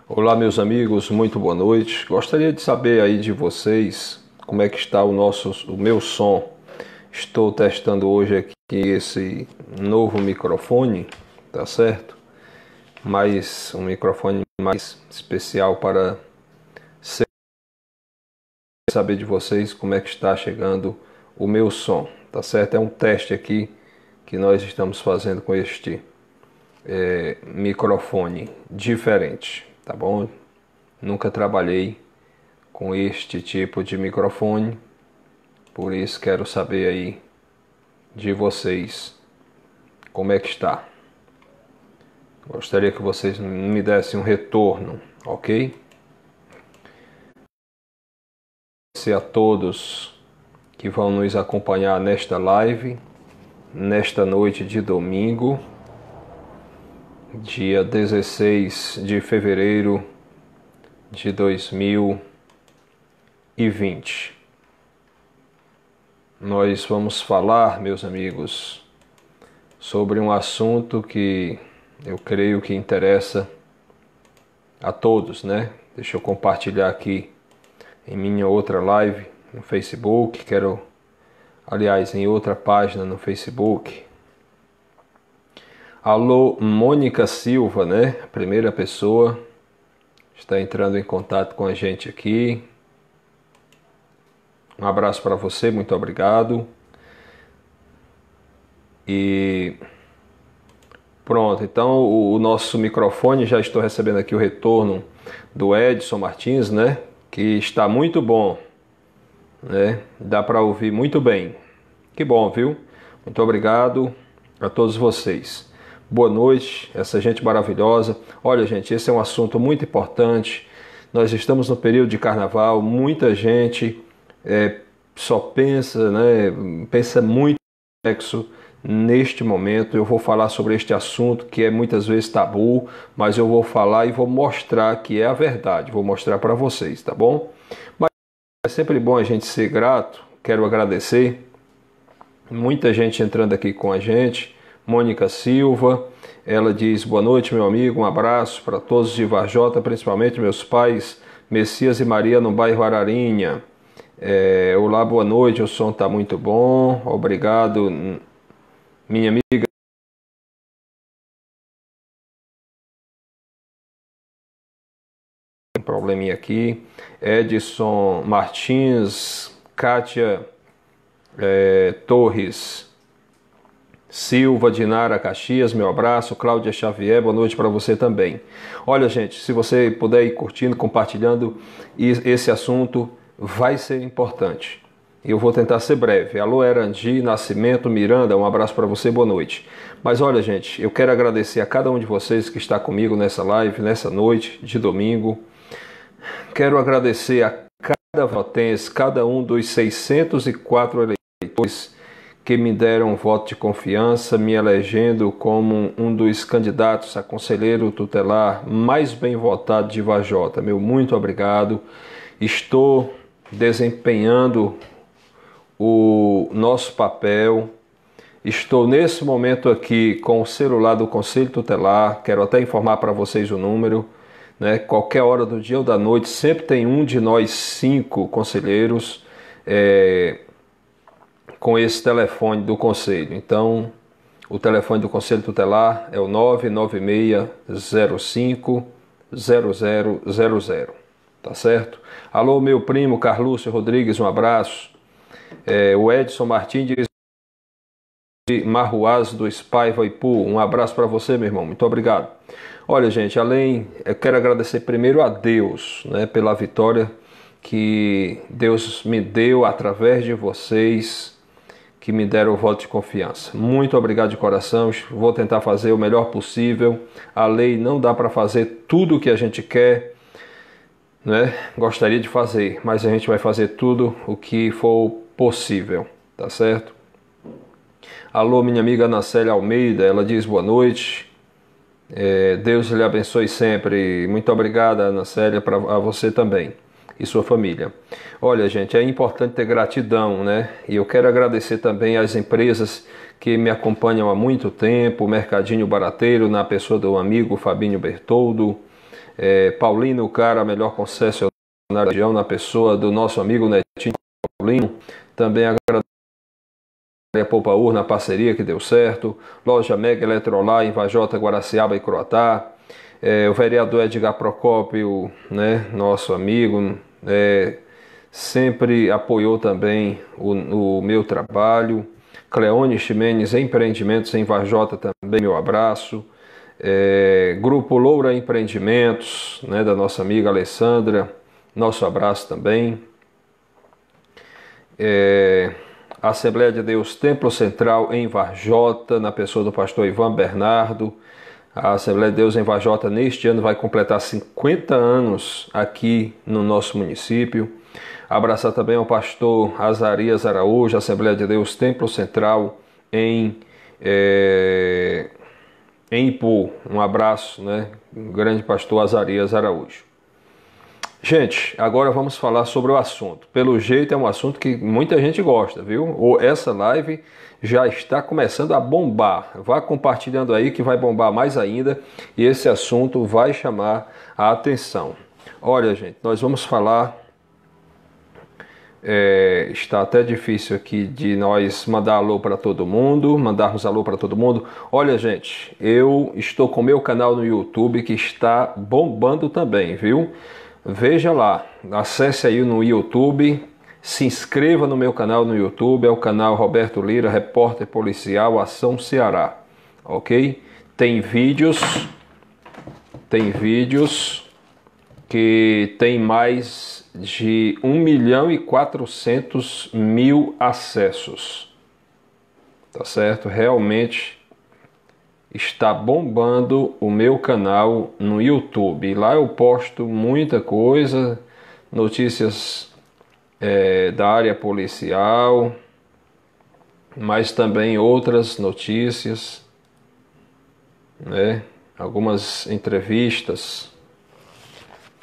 Olá, meus amigos, muito boa noite. Gostaria de saber aí de vocês como é que está o meu som. Estou testando hoje aqui esse novo microfone, tá certo? Mas um microfone mais especial para saber de vocês como é que está chegando o meu som, tá certo? É um teste aqui que nós estamos fazendo com este microfone diferente, tá bom? Nunca trabalhei com este tipo de microfone, por isso quero saber aí de vocês como é que está. Gostaria que vocês me dessem um retorno, ok? Agradecer a todos que vão nos acompanhar nesta live, nesta noite de domingo, dia 16 de fevereiro de 2020. Nós vamos falar, meus amigos, sobre um assunto que eu creio que interessa a todos, né? Deixa eu compartilhar aqui em minha outra live no Facebook, em outra página no Facebook. Alô, Mônica Silva, né? A primeira pessoa está entrando em contato com a gente aqui. Um abraço para você, muito obrigado. E pronto, então o nosso microfone, já estou recebendo aqui o retorno do Edson Martins, né? Que está muito bom, né? Dá para ouvir muito bem. Que bom, viu? Muito obrigado a todos vocês. Boa noite, essa gente maravilhosa. Olha, gente, esse é um assunto muito importante. Nós estamos no período de carnaval, muita gente só pensa, né? Pensa muito no sexo. Neste momento eu vou falar sobre este assunto que é muitas vezes tabu, mas eu vou falar e vou mostrar que é a verdade, vou mostrar para vocês, tá bom? Mas é sempre bom a gente ser grato, quero agradecer, muita gente entrando aqui com a gente. Mônica Silva, ela diz: boa noite, meu amigo, um abraço para todos de Varjota, principalmente meus pais Messias e Maria no bairro Ararinha. Olá, boa noite, o som está muito bom, obrigado, minha amiga. Um probleminha aqui. Edson Martins, Kátia Torres Silva, Dinara Caxias, meu abraço. Cláudia Xavier, boa noite para você também. Olha, gente, se você puder ir curtindo, compartilhando esse assunto, vai ser importante. Eu vou tentar ser breve. Alô, Erandi Nascimento Miranda, um abraço para você, boa noite. Mas olha, gente, eu quero agradecer a cada um de vocês que está comigo nessa live, nessa noite de domingo. Quero agradecer a cada votense, cada um dos 604 eleitores que me deram um voto de confiança, me elegendo como um dos candidatos a conselheiro tutelar mais bem votado de Varjota. Meu muito obrigado. Estou desempenhando o nosso papel. Estou nesse momento aqui com o celular do Conselho Tutelar. Quero até informar para vocês o número, né? Qualquer hora do dia ou da noite, sempre tem um de nós 5 conselheiros com esse telefone do Conselho. Então, o telefone do Conselho Tutelar é o 996050000. Tá certo? Alô, meu primo Carlúcio Rodrigues, um abraço. O Edson Martins de Marruaz do Spaiva Ipu, um abraço para você, meu irmão, muito obrigado. Olha, gente, eu quero agradecer primeiro a Deus, né, pela vitória que Deus me deu através de vocês, que me deram o voto de confiança. Muito obrigado de coração, vou tentar fazer o melhor possível. A lei não dá para fazer tudo o que a gente quer, né? Gostaria de fazer, mas a gente vai fazer tudo o que for possível, tá certo? Alô, minha amiga Ana Célia Almeida, ela diz boa noite. Deus lhe abençoe sempre. Muito obrigada, Ana Célia, a você também e sua família. Olha, gente, é importante ter gratidão, né? E eu quero agradecer também às empresas que me acompanham há muito tempo, o Mercadinho Barateiro, na pessoa do amigo Fabinho Bertoldo, Paulino Cara, a melhor concessionária da região, na pessoa do nosso amigo Netinho Paulino. Também agradeço a Poupa Ur na parceria que deu certo. Loja Mega Eletrolar em Vajota, Guaraciaba e Croatá. O vereador Edgar Procópio, né, nosso amigo, sempre apoiou também o meu trabalho. Cleone Ximenes Empreendimentos em Vajota também, meu abraço. Grupo Loura Empreendimentos, né, da nossa amiga Alessandra, nosso abraço também. Assembleia de Deus Templo Central em Varjota, na pessoa do pastor Ivan Bernardo. A Assembleia de Deus em Varjota neste ano vai completar 50 anos aqui no nosso município. Abraçar também ao pastor Azarias Araújo, Assembleia de Deus Templo Central em Ipu. Um abraço, né? O grande pastor Azarias Araújo. Gente, agora vamos falar sobre o assunto. Pelo jeito é um assunto que muita gente gosta, viu? Essa live já está começando a bombar. Vá compartilhando aí que vai bombar mais ainda e esse assunto vai chamar a atenção. Olha, gente, nós vamos falar... está até difícil aqui de nós mandar alô para todo mundo, mandarmos alô para todo mundo. Olha, gente, eu estou com meu canal no YouTube que está bombando também, viu? Veja lá, acesse aí no YouTube, se inscreva no meu canal no YouTube, é o canal Roberto Lira, repórter policial, Ação Ceará, ok? Tem vídeos que tem mais de 1.400.000 acessos, tá certo? Realmente está bombando o meu canal no YouTube. Lá eu posto muita coisa, notícias da área policial, mas também outras notícias, né? Algumas entrevistas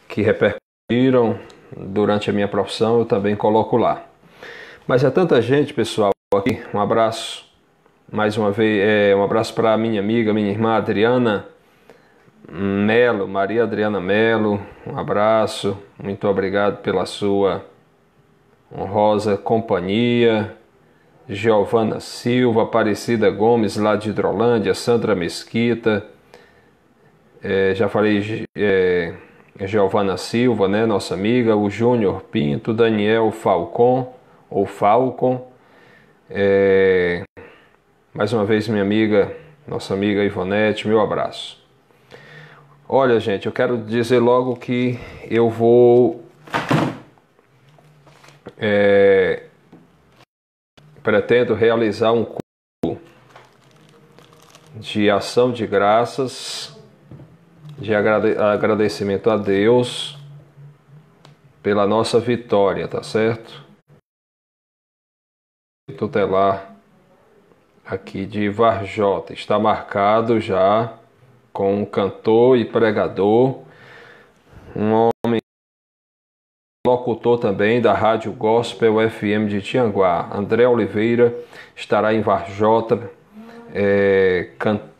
que repercutiram durante a minha profissão, eu também coloco lá. Mas é tanta gente, pessoal, aqui. Um abraço. Mais uma vez, um abraço para minha amiga, minha irmã Adriana Melo, Maria Adriana Melo, um abraço, muito obrigado pela sua honrosa companhia. Giovana Silva, Aparecida Gomes, lá de Hidrolândia, Sandra Mesquita, já falei, Giovana Silva, né, nossa amiga, o Júnior Pinto, Daniel Falcon, ou Falcon, mais uma vez minha amiga, nossa amiga Ivonete, meu abraço. Olha, gente, eu quero dizer logo que eu vou pretendo realizar um curso de ação de graças, de agradecimento a Deus pela nossa vitória, tá certo? Tutelar aqui de Varjota. Está marcado já com um cantor e pregador, um homem locutor também da Rádio Gospel FM de Tianguá. André Oliveira estará em Varjota,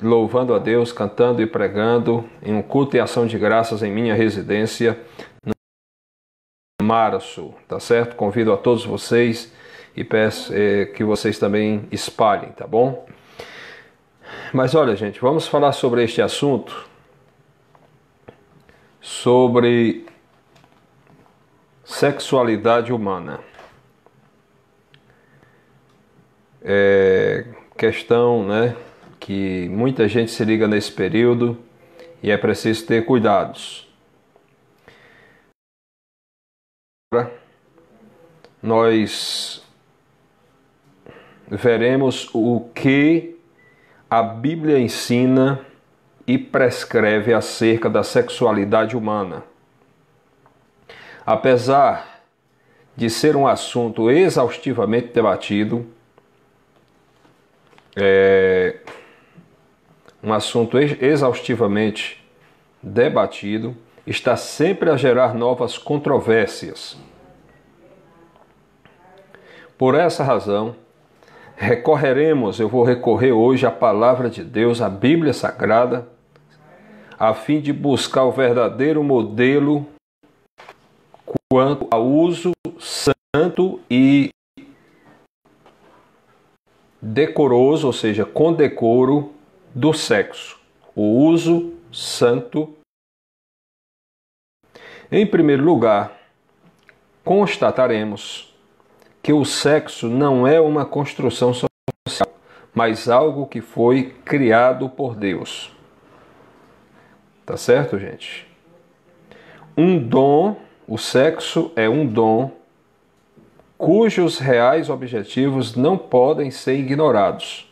louvando a Deus, cantando e pregando em um culto e ação de graças em minha residência no março, tá certo? Convido a todos vocês e peço que vocês também espalhem, tá bom? Mas olha, gente, vamos falar sobre este assunto, sobre sexualidade humana. Questão, né, que muita gente se liga nesse período e é preciso ter cuidados. Nós veremos o que a Bíblia ensina e prescreve acerca da sexualidade humana. Apesar de ser um assunto exaustivamente debatido, está sempre a gerar novas controvérsias. Por essa razão, eu vou recorrer hoje à Palavra de Deus, à Bíblia Sagrada, a fim de buscar o verdadeiro modelo quanto ao uso santo e decoroso, ou seja, com decoro do sexo. O uso santo. Em primeiro lugar, constataremos que o sexo não é uma construção social, mas algo que foi criado por Deus. Tá certo, gente? Um dom, o sexo é um dom cujos reais objetivos não podem ser ignorados.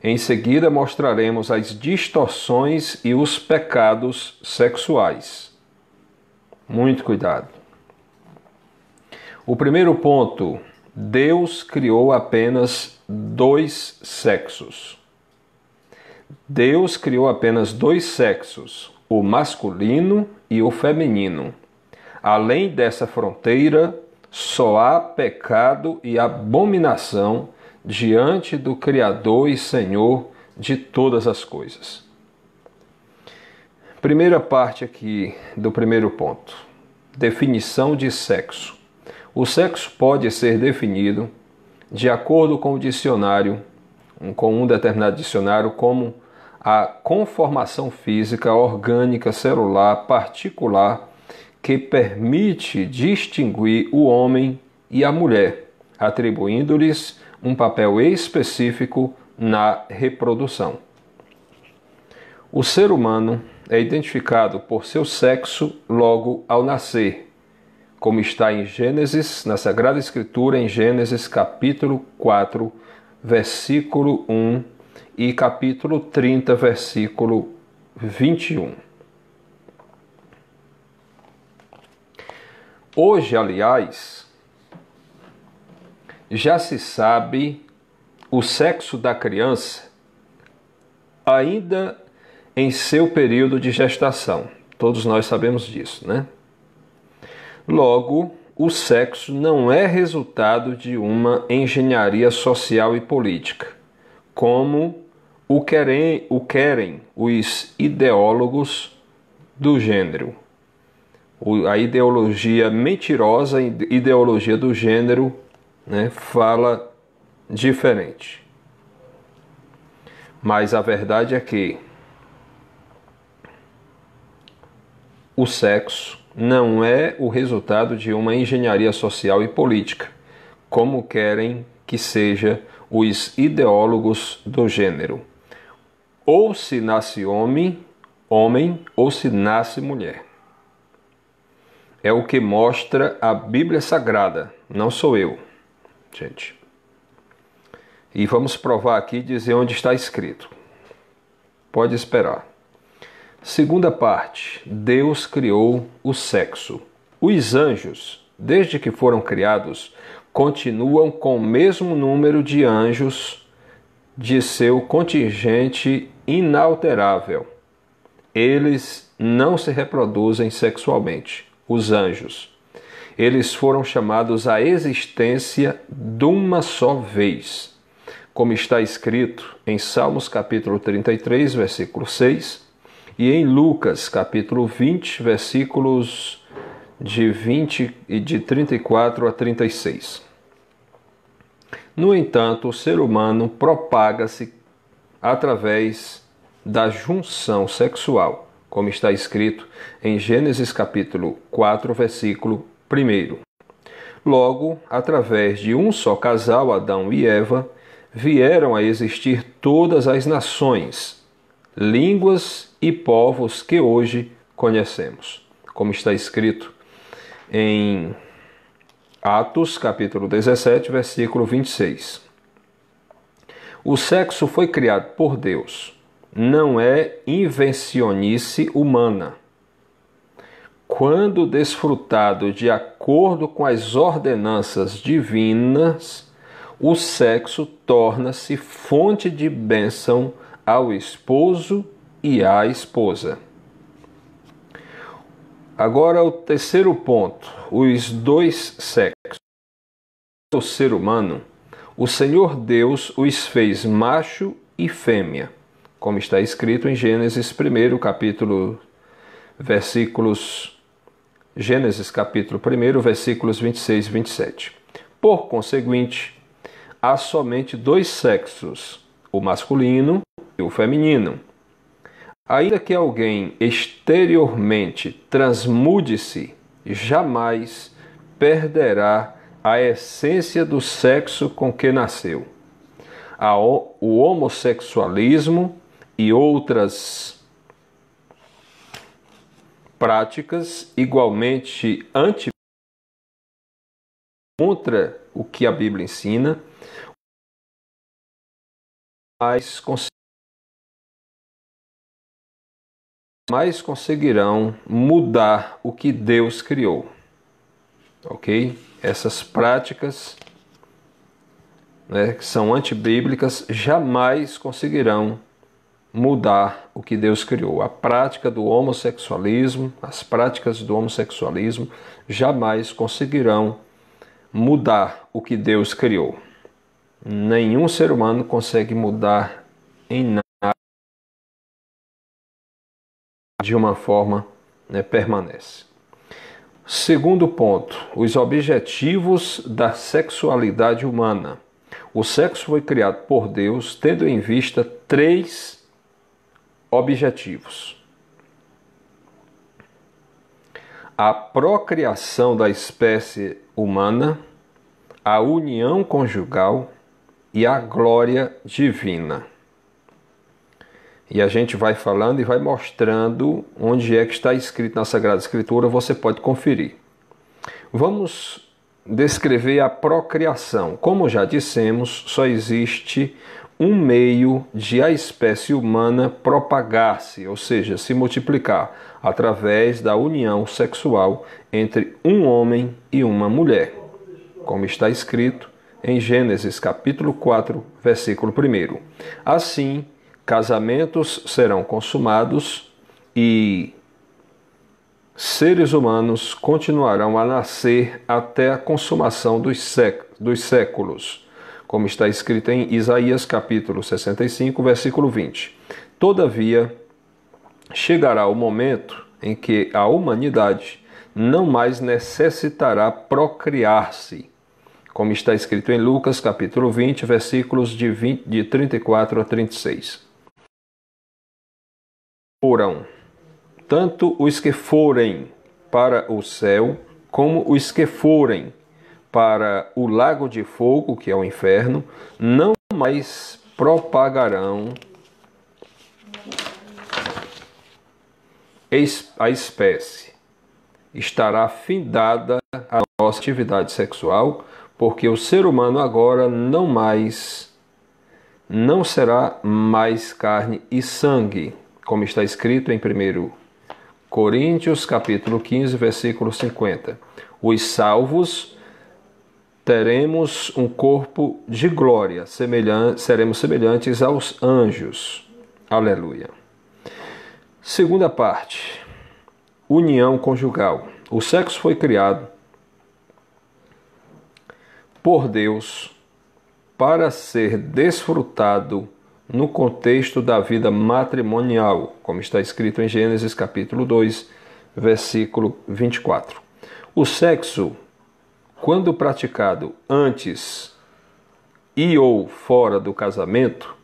Em seguida, mostraremos as distorções e os pecados sexuais. Muito cuidado. O primeiro ponto: Deus criou apenas 2 sexos. Deus criou apenas 2 sexos, o masculino e o feminino. Além dessa fronteira, só há pecado e abominação diante do Criador e Senhor de todas as coisas. Primeira parte aqui do primeiro ponto. Definição de sexo. O sexo pode ser definido de acordo com o dicionário, com um determinado dicionário, como a conformação física, orgânica, celular, particular, que permite distinguir o homem e a mulher, atribuindo-lhes um papel específico na reprodução. O ser humano é identificado por seu sexo logo ao nascer, como está em Gênesis, na Sagrada Escritura, em Gênesis capítulo 4, versículo 1 e capítulo 30, versículo 21. Hoje, aliás, já se sabe o sexo da criança ainda em seu período de gestação. Todos nós sabemos disso, né? Logo, o sexo não é resultado de uma engenharia social e política, como o querem os ideólogos do gênero. A ideologia mentirosa, a ideologia do gênero, né, fala diferente. Mas a verdade é que o sexo não é o resultado de uma engenharia social e política, como querem que seja os ideólogos do gênero. Ou se nasce homem, ou se nasce mulher. É o que mostra a Bíblia Sagrada, não sou eu, gente. E vamos provar aqui e dizer onde está escrito. Pode esperar. Segunda parte, Deus criou o sexo. Os anjos, desde que foram criados, continuam com o mesmo número de anjos de seu contingente inalterável. Eles não se reproduzem sexualmente, os anjos. Eles foram chamados à existência de uma só vez, como está escrito em Salmos capítulo 33, versículo 6, e em Lucas, capítulo 20, versículos de 20 e de 34 a 36. No entanto, o ser humano propaga-se através da junção sexual, como está escrito em Gênesis, capítulo 4, versículo 1. Logo, através de um só casal, Adão e Eva, vieram a existir todas as nações, línguas e povos que hoje conhecemos, como está escrito em Atos, capítulo 17, versículo 26. O sexo foi criado por Deus, não é invencionice humana. Quando desfrutado de acordo com as ordenanças divinas, o sexo torna-se fonte de bênção ao esposo e à esposa. Agora o terceiro ponto, os 2 sexos. O ser humano, o Senhor Deus os fez macho e fêmea, como está escrito em Gênesis 1, Gênesis capítulo 1, versículos 26 e 27. Por conseguinte, há somente dois sexos, o masculino e o feminino. Ainda que alguém exteriormente transmude-se, jamais perderá a essência do sexo com que nasceu. O homossexualismo e outras práticas igualmente contra o que a Bíblia ensina, mais conseguirão mudar o que Deus criou. Ok? Essas práticas, que são antibíblicas, jamais conseguirão mudar o que Deus criou. A prática do homossexualismo, as práticas do homossexualismo jamais conseguirão mudar o que Deus criou. Nenhum ser humano consegue mudar em nada de uma forma, permanece. Segundo ponto, os objetivos da sexualidade humana. O sexo foi criado por Deus tendo em vista 3 objetivos: a procriação da espécie humana, a união conjugal e a glória divina. E a gente vai falando e vai mostrando onde é que está escrito na Sagrada Escritura, você pode conferir. Vamos descrever a procriação. Como já dissemos, só existe um meio de a espécie humana propagar-se, ou seja, se multiplicar, através da união sexual entre um homem e uma mulher, como está escrito em Gênesis capítulo 4, versículo 1. Assim, casamentos serão consumados e seres humanos continuarão a nascer até a consumação dos séculos, como está escrito em Isaías capítulo 65, versículo 20. Todavia, chegará o momento em que a humanidade não mais necessitará procriar-se, como está escrito em Lucas capítulo 20, versículos de 34 a 36. Foram tanto os que forem para o céu, como os que forem para o lago de fogo, que é o inferno, não mais propagarão a espécie. Estará findada a nossa atividade sexual, porque o ser humano agora não será mais carne e sangue, como está escrito em 1 Coríntios capítulo 15, versículo 50. Os salvos teremos um corpo de glória, seremos semelhantes aos anjos. Aleluia. Segunda parte, união conjugal. O sexo foi criado por Deus para ser desfrutado no contexto da vida matrimonial, como está escrito em Gênesis capítulo 2, versículo 24. O sexo, quando praticado antes e ou fora do casamento,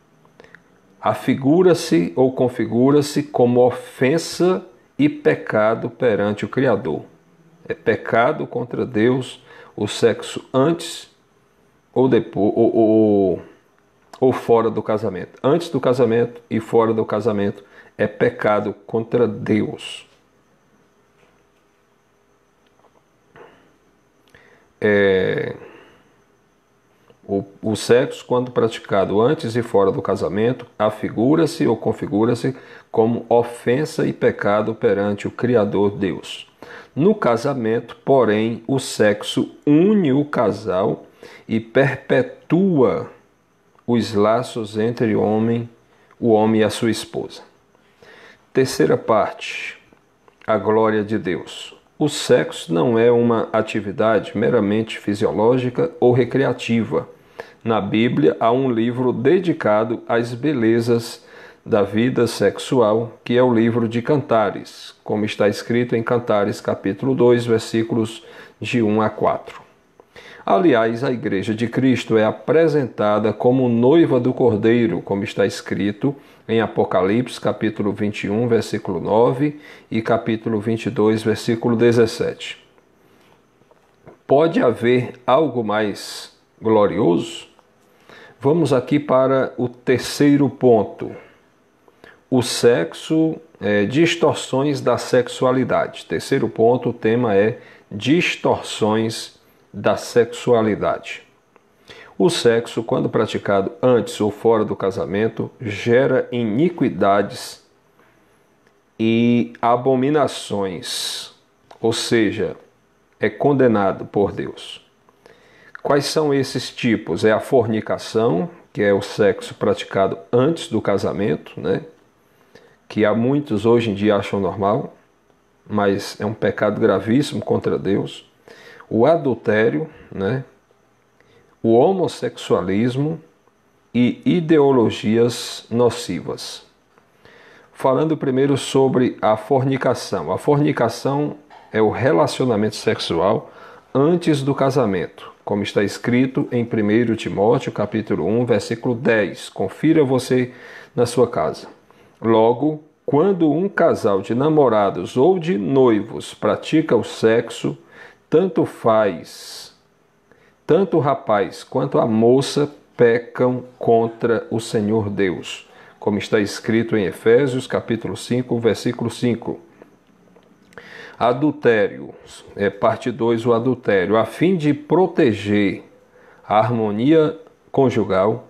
afigura-se ou configura-se como ofensa e pecado perante o Criador. É pecado contra Deus o sexo antes ou depois ou fora do casamento. Antes do casamento e fora do casamento é pecado contra Deus. O sexo, quando praticado antes e fora do casamento, afigura-se ou configura-se como ofensa e pecado perante o Criador Deus. No casamento, porém, o sexo une o casal e perpetua os laços entre o homem e a sua esposa. Terceira parte, a glória de Deus. O sexo não é uma atividade meramente fisiológica ou recreativa. Na Bíblia há um livro dedicado às belezas da vida sexual, que é o livro de Cantares, como está escrito em Cantares, capítulo 2, versículos de 1 a 4. Aliás, a Igreja de Cristo é apresentada como noiva do Cordeiro, como está escrito em Apocalipse, capítulo 21, versículo 9 e capítulo 22, versículo 17. Pode haver algo mais glorioso? Vamos aqui para o terceiro ponto. O sexo, distorções da sexualidade. Terceiro ponto, o tema é distorções da sexualidade. O sexo, quando praticado antes ou fora do casamento, gera iniquidades e abominações, ou seja, é condenado por Deus. Quais são esses tipos? É a fornicação, que é o sexo praticado antes do casamento, né? Que há muitos hoje em dia acham normal, mas é um pecado gravíssimo contra Deus. O adultério, né? O homossexualismo e ideologias nocivas. Falando primeiro sobre a fornicação. A fornicação é o relacionamento sexual antes do casamento, como está escrito em 1 Timóteo, capítulo 1, versículo 10. Confira você na sua casa. Logo, quando um casal de namorados ou de noivos pratica o sexo, tanto o rapaz quanto a moça pecam contra o Senhor Deus, como está escrito em Efésios, capítulo 5, versículo 5. Adultério, parte 2, o adultério. A fim de proteger a harmonia conjugal,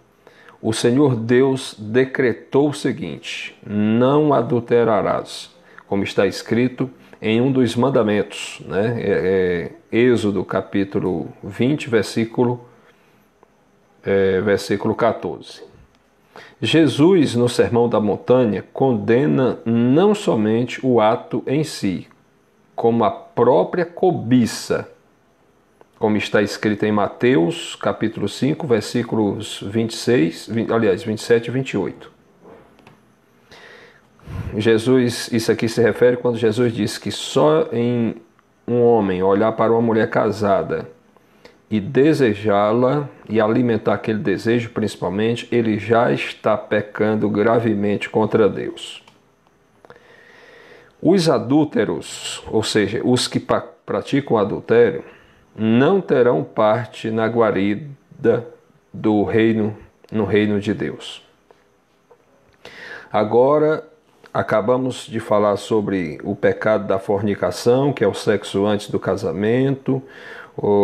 o Senhor Deus decretou o seguinte: não adulterarás, como está escrito em um dos mandamentos, né? Êxodo capítulo 20, versículo 14. Jesus, no Sermão da Montanha, condena não somente o ato em si, como a própria cobiça, como está escrito em Mateus capítulo 5, versículos 27 e 28. Isso aqui se refere quando Jesus disse que só em um homem olhar para uma mulher casada e desejá-la e alimentar aquele desejo principalmente, ele já está pecando gravemente contra Deus. Os adúlteros, ou seja, os que praticam adultério, não terão parte na guarida do reino, no reino de Deus. Agora, acabamos de falar sobre o pecado da fornicação, que é o sexo antes do casamento.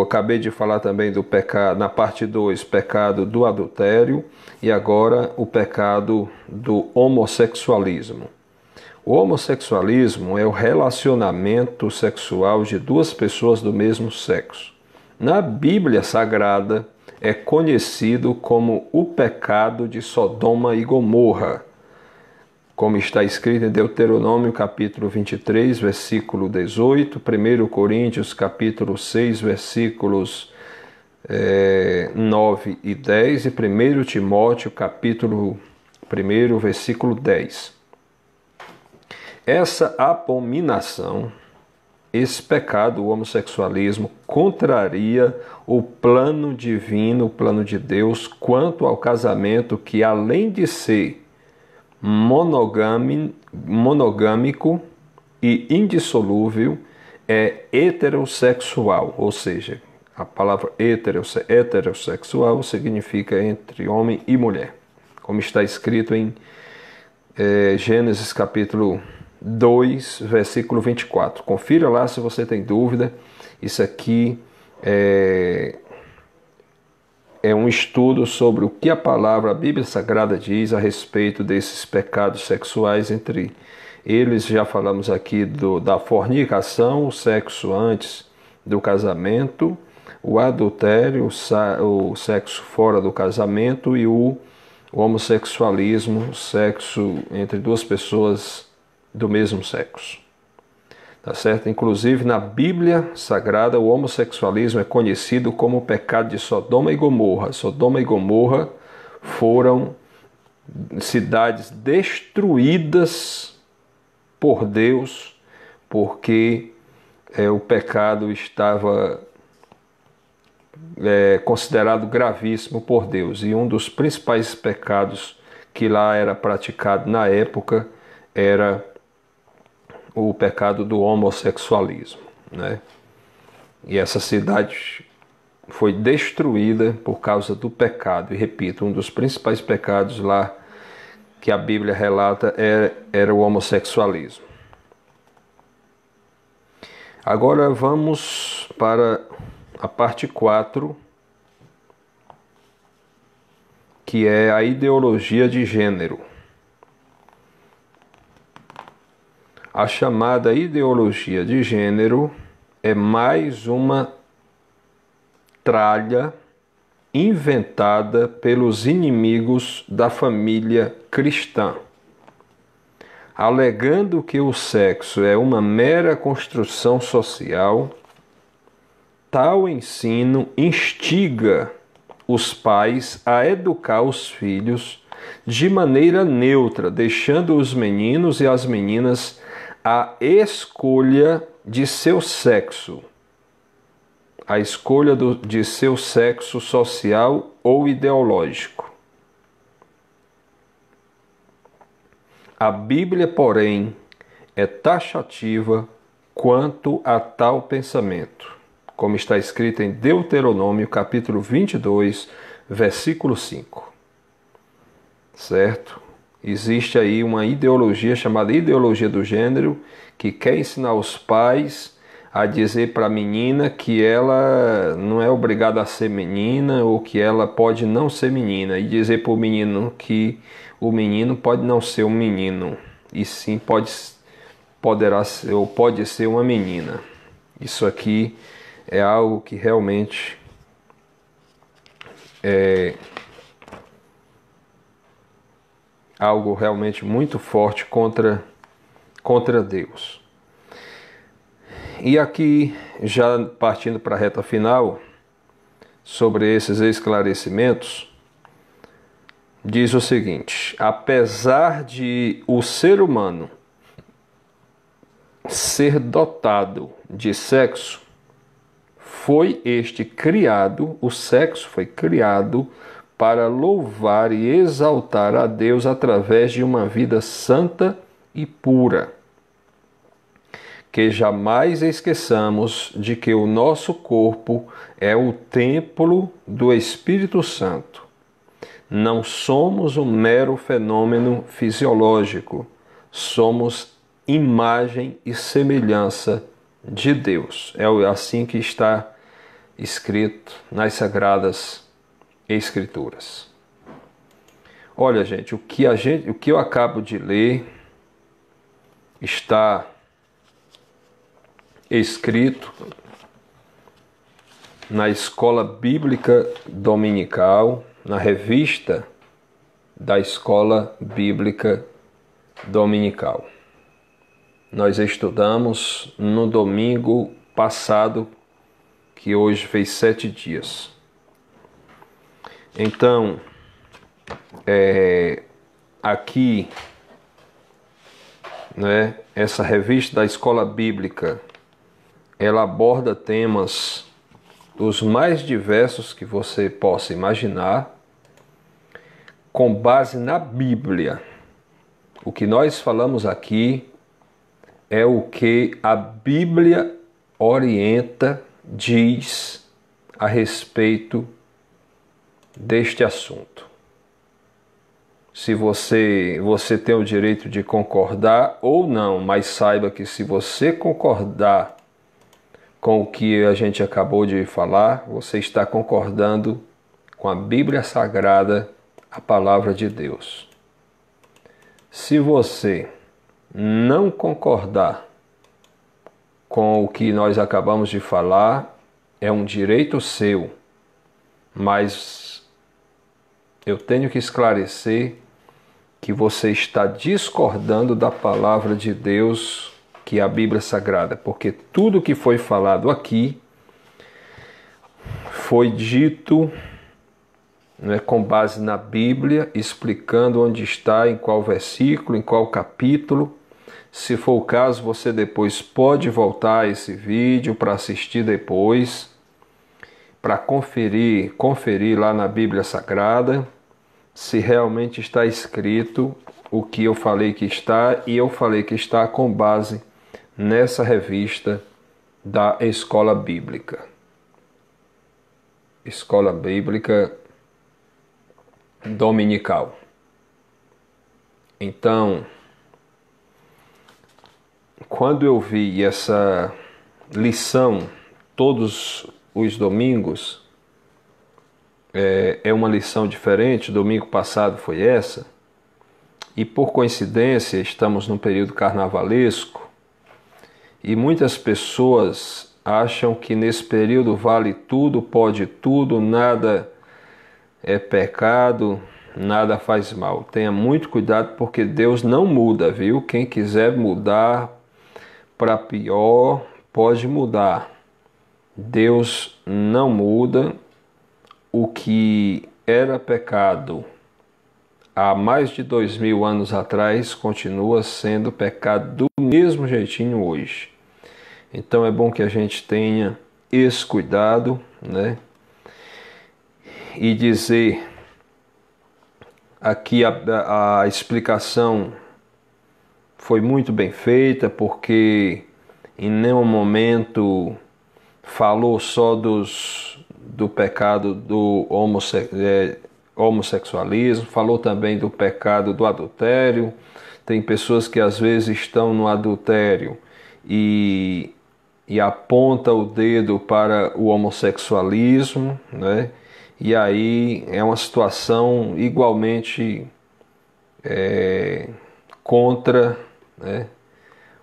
Acabei de falar também do pecado, na parte 2, pecado do adultério. E agora o pecado do homossexualismo. O homossexualismo é o relacionamento sexual de duas pessoas do mesmo sexo. Na Bíblia Sagrada é conhecido como o pecado de Sodoma e Gomorra, como está escrito em Deuteronômio capítulo 23, versículo 18, 1 Coríntios capítulo 6, versículos 9 e 10 e 1 Timóteo capítulo 1, versículo 10. Essa abominação, esse pecado, o homossexualismo, contraria o plano divino, o plano de Deus, quanto ao casamento que, além de ser monogâmico e indissolúvel, é heterossexual, ou seja, a palavra heterossexual significa entre homem e mulher, como está escrito em Gênesis capítulo 2, versículo 24. Confira lá se você tem dúvida. Isso aqui é um estudo sobre o que a Bíblia Sagrada diz a respeito desses pecados sexuais. Entre eles, já falamos aqui da fornicação, o sexo antes do casamento, o adultério, o sexo fora do casamento e o homossexualismo, o sexo entre duas pessoas do mesmo sexo. Tá certo? Inclusive, na Bíblia Sagrada, o homossexualismo é conhecido como o pecado de Sodoma e Gomorra. Sodoma e Gomorra foram cidades destruídas por Deus, porque o pecado estava considerado gravíssimo por Deus. E um dos principais pecados que lá era praticado na época era o pecado do homossexualismo, né? E essa cidade foi destruída por causa do pecado. E repito, um dos principais pecados lá que a Bíblia relata era o homossexualismo. Agora vamos para a parte 4, que é a ideologia de gênero. A chamada ideologia de gênero é mais uma tralha inventada pelos inimigos da família cristã, alegando que o sexo é uma mera construção social. Tal ensino instiga os pais a educar os filhos de maneira neutra, deixando os meninos e as meninas a escolha de seu sexo, a escolha de seu sexo social ou ideológico. A Bíblia, porém, é taxativa quanto a tal pensamento, como está escrito em Deuteronômio, capítulo 22, versículo 5. Certo? Existe aí uma ideologia chamada ideologia do gênero, que quer ensinar os pais a dizer para a menina que ela não é obrigada a ser menina, ou que ela pode não ser menina, e dizer para o menino que o menino pode não ser um menino, e sim pode ser uma menina. Isso aqui é algo que realmente algo realmente muito forte contra Deus. E aqui, já partindo para a reta final, sobre esses esclarecimentos, diz o seguinte: apesar de o ser humano ser dotado de sexo, o sexo foi criado para louvar e exaltar a Deus através de uma vida santa e pura. Que jamais esqueçamos de que o nosso corpo é o templo do Espírito Santo. Não somos um mero fenômeno fisiológico, somos imagem e semelhança de Deus. É assim que está escrito nas Sagradas Escrituras. Olha, gente, o que eu acabo de ler está escrito na Escola Bíblica Dominical, na revista da Escola Bíblica Dominical. Nós estudamos no domingo passado, que hoje fez 7 dias. Então, aqui, né, essa revista da Escola Bíblica, ela aborda temas dos mais diversos que você possa imaginar, com base na Bíblia. O que nós falamos aqui é o que a Bíblia orienta, diz a respeito deste assunto. Se você tem o direito de concordar ou não, mas saiba que se você concordar com o que a gente acabou de falar, você está concordando com a Bíblia Sagrada, a Palavra de Deus. Se você não concordar com o que nós acabamos de falar, é um direito seu, mas eu tenho que esclarecer que você está discordando da Palavra de Deus, que é a Bíblia Sagrada, porque tudo que foi falado aqui foi dito, não é, com base na Bíblia, explicando onde está, em qual versículo, em qual capítulo. Se for o caso, você depois pode voltar a esse vídeo para assistir depois, para conferir lá na Bíblia Sagrada, se realmente está escrito o que eu falei que está, e eu falei que está com base nessa revista da Escola Bíblica. Escola Bíblica Dominical. Então, quando eu vi essa lição todos os domingos, é uma lição diferente, domingo passado foi essa, e por coincidência estamos num período carnavalesco, e muitas pessoas acham que nesse período vale tudo, pode tudo, nada é pecado, nada faz mal. Tenha muito cuidado, porque Deus não muda, viu? Quem quiser mudar para pior, pode mudar. Deus não muda. O que era pecado há mais de 2000 anos atrás continua sendo pecado do mesmo jeitinho hoje. Então é bom que a gente tenha esse cuidado, né? E dizer aqui a explicação foi muito bem feita, porque em nenhum momento falou só do pecado do homossexualismo, falou também do pecado do adultério. Tem pessoas que às vezes estão no adultério e aponta o dedo para o homossexualismo, né? E aí é uma situação igualmente contra, né,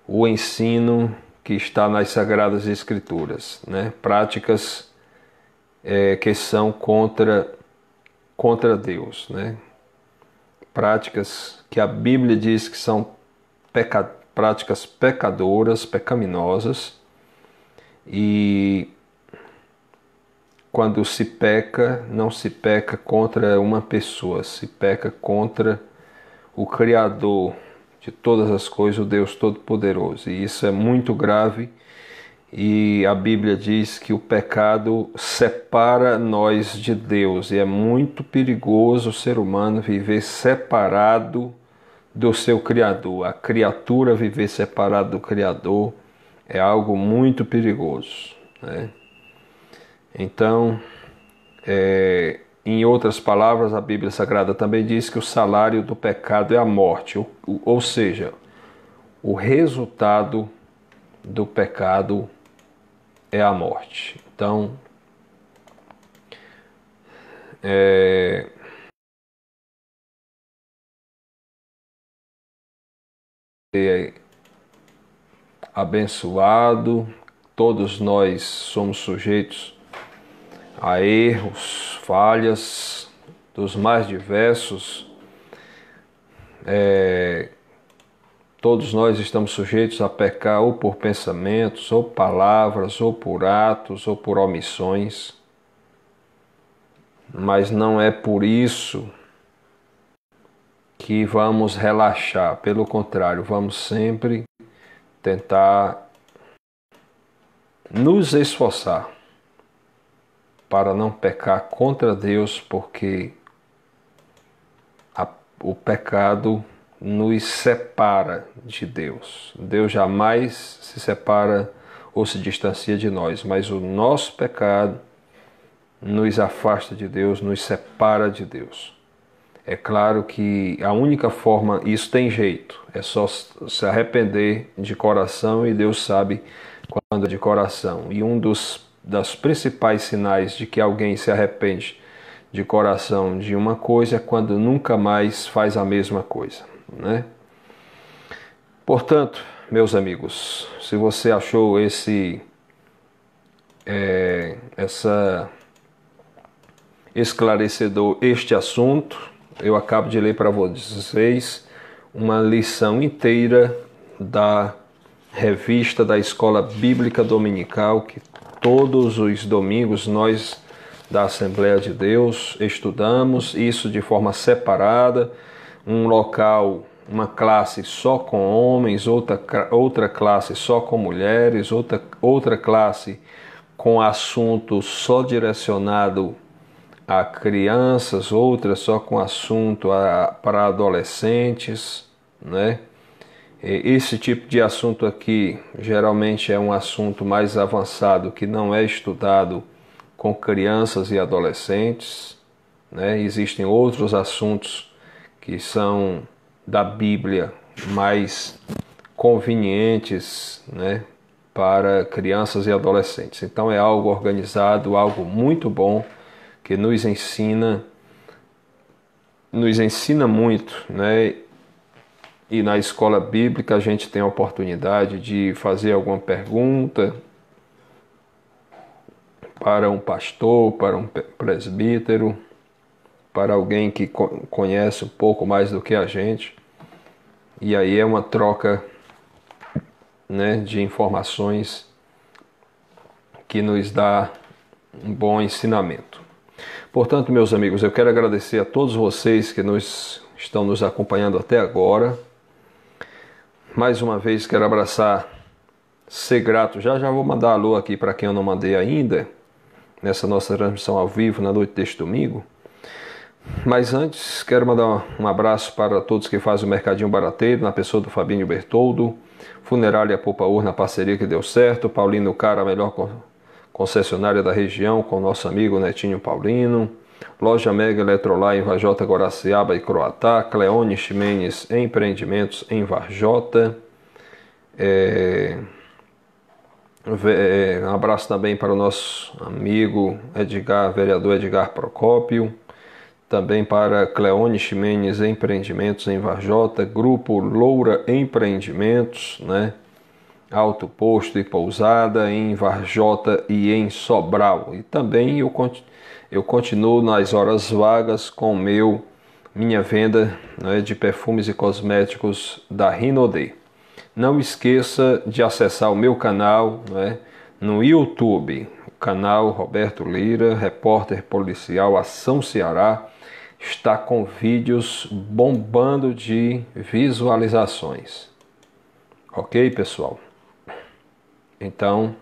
o ensino que está nas Sagradas Escrituras, né? Práticas que são contra Deus, né? Práticas que a Bíblia diz que são práticas pecadoras, pecaminosas, e quando se peca, não se peca contra uma pessoa, se peca contra o Criador de todas as coisas, o Deus Todo-Poderoso. E isso é muito grave, e a Bíblia diz que o pecado separa nós de Deus, e é muito perigoso o ser humano viver separado do seu Criador. A criatura viver separada do Criador é algo muito perigoso, né? Então, em outras palavras, a Bíblia Sagrada também diz que o salário do pecado é a morte, ou seja, o resultado do pecado é a morte. Então, abençoado, todos nós somos sujeitos a erros, falhas dos mais diversos. Todos nós estamos sujeitos a pecar ou por pensamentos, ou palavras, ou por atos, ou por omissões. Mas não é por isso que vamos relaxar. Pelo contrário, vamos sempre tentar nos esforçar para não pecar contra Deus, porque o pecado nos separa de Deus. Deus jamais se separa ou se distancia de nós, mas o nosso pecado nos afasta de Deus, nos separa de Deus. É claro que a única forma, isso tem jeito, é só se arrepender de coração, e Deus sabe quando é de coração. E das principais sinais de que alguém se arrepende de coração de uma coisa é quando nunca mais faz a mesma coisa, né? Portanto, meus amigos, se você achou esclarecedor este assunto, eu acabo de ler para vocês uma lição inteira da revista da Escola Bíblica Dominical, que todos os domingos nós da Assembleia de Deus, estudamos isso de forma separada, um local, uma classe só com homens, outra classe só com mulheres, outra classe com assunto só direcionado a crianças, outra só com assunto para adolescentes, né? Esse tipo de assunto aqui geralmente é um assunto mais avançado que não é estudado com crianças e adolescentes, né? Existem outros assuntos que são da Bíblia mais convenientes, né, para crianças e adolescentes. Então é algo organizado, algo muito bom que nos ensina muito, né? E na escola bíblica a gente tem a oportunidade de fazer alguma pergunta para um pastor, para um presbítero, para alguém que conhece um pouco mais do que a gente. E aí é uma troca, né, de informações que nos dá um bom ensinamento. Portanto, meus amigos, eu quero agradecer a todos vocês que estão nos acompanhando até agora. Mais uma vez quero abraçar, ser grato. Já vou mandar alô aqui para quem eu não mandei ainda, nessa nossa transmissão ao vivo na noite deste domingo. Mas antes, quero mandar um abraço para todos que fazem o Mercadinho Barateiro, na pessoa do Fabinho Bertoldo, Funerália Poupa Urna, parceria que deu certo, Paulino Cara, a melhor concessionária da região, com nosso amigo Netinho Paulino, Loja Mega Eletrolar em Varjota, Guaraciaba e Croatá, Cleone Ximenes Empreendimentos em Varjota. Um abraço também para o nosso amigo vereador Edgar Procópio, também para Cleone Ximenes Empreendimentos em Varjota, Grupo Loura Empreendimentos, né? Alto Posto e Pousada em Varjota e em Sobral. E também eu continuo nas horas vagas com minha venda, né, de perfumes e cosméticos da Rinode. Não esqueça de acessar o meu canal, né, no YouTube, o canal Roberto Lira, repórter policial Ação Ceará, está com vídeos bombando de visualizações. Ok, pessoal? Então,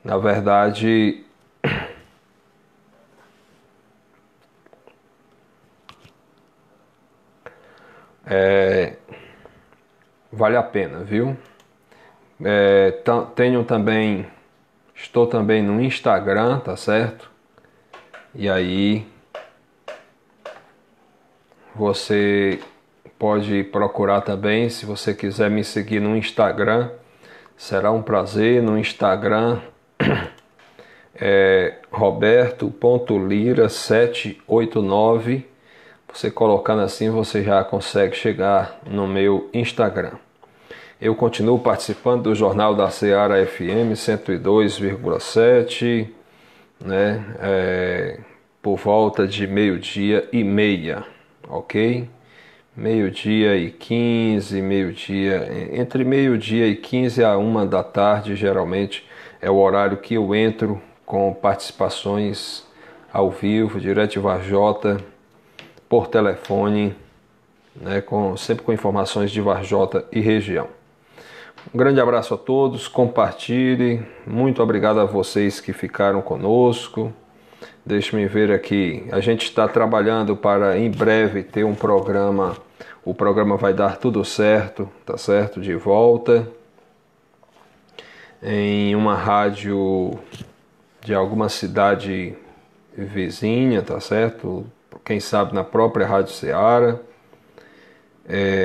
na verdade, vale a pena, viu? Estou também no Instagram, tá certo? E aí você pode procurar também, se você quiser me seguir no Instagram, será um prazer. No Instagram é roberto.lira789. Você colocando assim, você já consegue chegar no meu Instagram. Eu continuo participando do Jornal da Seara FM 102,7, né? Por volta de 12:30, ok? 12:15, entre 12:15 a 1 da tarde, geralmente é o horário que eu entro com participações ao vivo, direto de Varjota, por telefone, né, sempre com informações de Varjota e região. Um grande abraço a todos, compartilhe, muito obrigado a vocês que ficaram conosco. Deixe-me ver aqui, a gente está trabalhando para em breve ter um programa, o programa vai dar tudo certo, tá certo, de volta, em uma rádio de alguma cidade vizinha, tá certo, quem sabe na própria Rádio Ceará.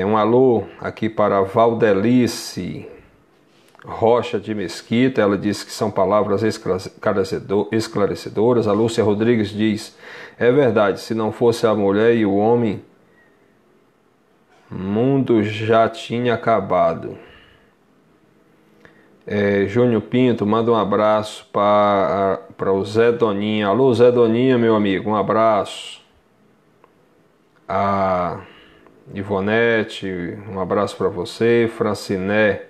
Um alô aqui para Valdelice Rocha de Mesquita, ela disse que são palavras esclarecedoras. A Lúcia Rodrigues diz: é verdade, se não fosse a mulher e o homem, o mundo já tinha acabado. Júnior Pinto manda um abraço para o Zé Doninha. Alô, Zé Doninha, meu amigo, um abraço. A Ivonete, um abraço para você. Franciné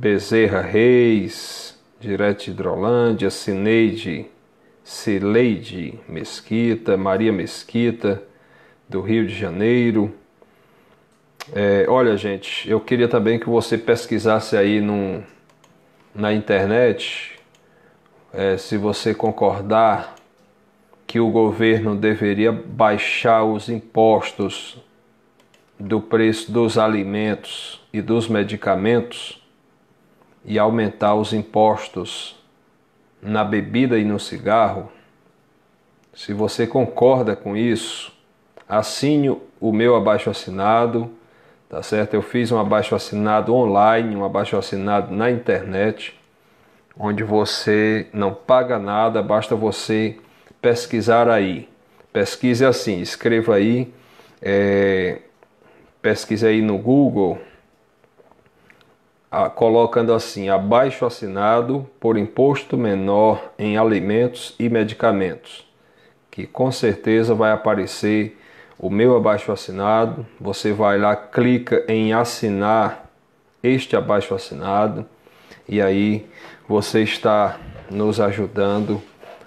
Bezerra Reis, direto de Hidrolândia, Cileide Mesquita, Maria Mesquita, do Rio de Janeiro. Olha, gente, eu queria também que você pesquisasse aí na internet, se você concordar que o governo deveria baixar os impostos do preço dos alimentos e dos medicamentos e aumentar os impostos na bebida e no cigarro. Se você concorda com isso, assine o meu abaixo-assinado, tá certo? Eu fiz um abaixo-assinado online, um abaixo-assinado na internet, onde você não paga nada, basta você pesquisar aí. Pesquise assim, escreva aí, pesquise aí no Google, colocando assim, abaixo-assinado por imposto menor em alimentos e medicamentos, que com certeza vai aparecer o meu abaixo-assinado. Você vai lá, clica em assinar este abaixo-assinado e aí você está nos ajudando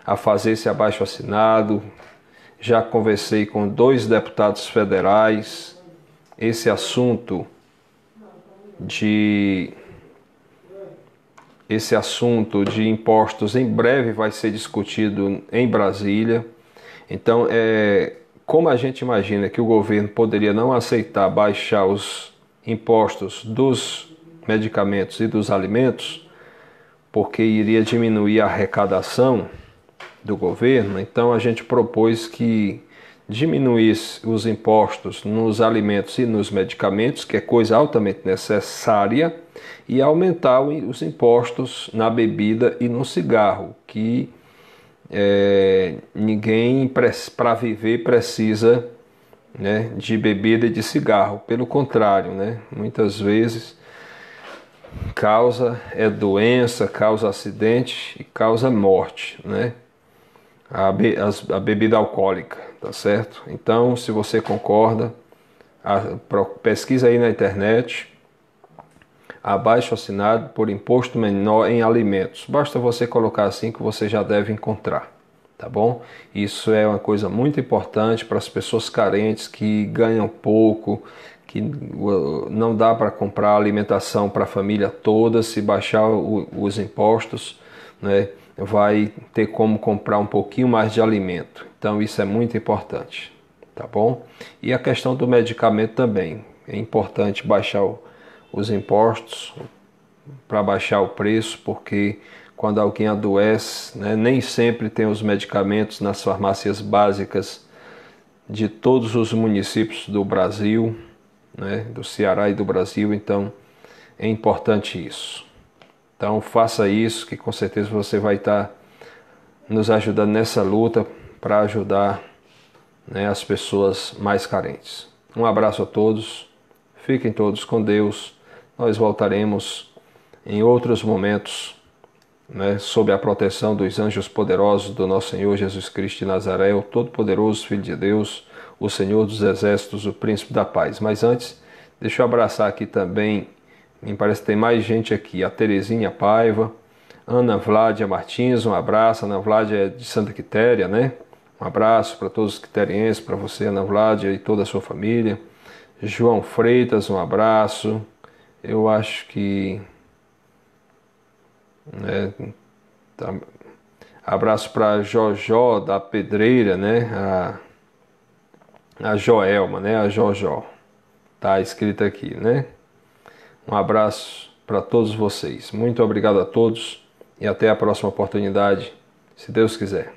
a fazer esse abaixo-assinado. Já conversei com 2 deputados federais. Esse assunto de impostos em breve vai ser discutido em Brasília. Então, como a gente imagina que o governo poderia não aceitar baixar os impostos dos medicamentos e dos alimentos, porque iria diminuir a arrecadação do governo, então a gente propôs que diminuísse os impostos nos alimentos e nos medicamentos, que é coisa altamente necessária, e aumentar os impostos na bebida e no cigarro, que ninguém para viver precisa, né, de bebida e de cigarro. Pelo contrário, né, muitas vezes causa doença, causa acidente e causa morte, né? A bebida alcoólica, tá certo? Então, se você concorda, pesquisa aí na internet, abaixo-assinado por imposto menor em alimentos. Basta você colocar assim que você já deve encontrar, tá bom? Isso é uma coisa muito importante para as pessoas carentes que ganham pouco, que não dá para comprar alimentação para a família toda. Se baixar os impostos, né, vai ter como comprar um pouquinho mais de alimento. Então isso é muito importante, tá bom? E a questão do medicamento também. É importante baixar os impostos para baixar o preço, porque quando alguém adoece, né, nem sempre tem os medicamentos nas farmácias básicas de todos os municípios do Brasil, né, do Ceará e do Brasil. Então é importante isso. Então faça isso, que com certeza você vai estar nos ajudando nessa luta para ajudar, né, as pessoas mais carentes. Um abraço a todos, fiquem todos com Deus. Nós voltaremos em outros momentos, né, sob a proteção dos anjos poderosos do nosso Senhor Jesus Cristo de Nazaré, o Todo-Poderoso Filho de Deus, o Senhor dos Exércitos, o Príncipe da Paz. Mas antes, deixa eu abraçar aqui também, me parece que tem mais gente aqui, a Terezinha Paiva, Ana Vládia Martins, um abraço. Ana Vládia é de Santa Quitéria, né? Um abraço para todos os quitérienses, para você, Ana Vládia, e toda a sua família. João Freitas, um abraço. Eu acho que... abraço para Jojó da Pedreira, né? A Joelma, né? A Jojó. Tá escrito aqui, né? Um abraço para todos vocês. Muito obrigado a todos e até a próxima oportunidade, se Deus quiser.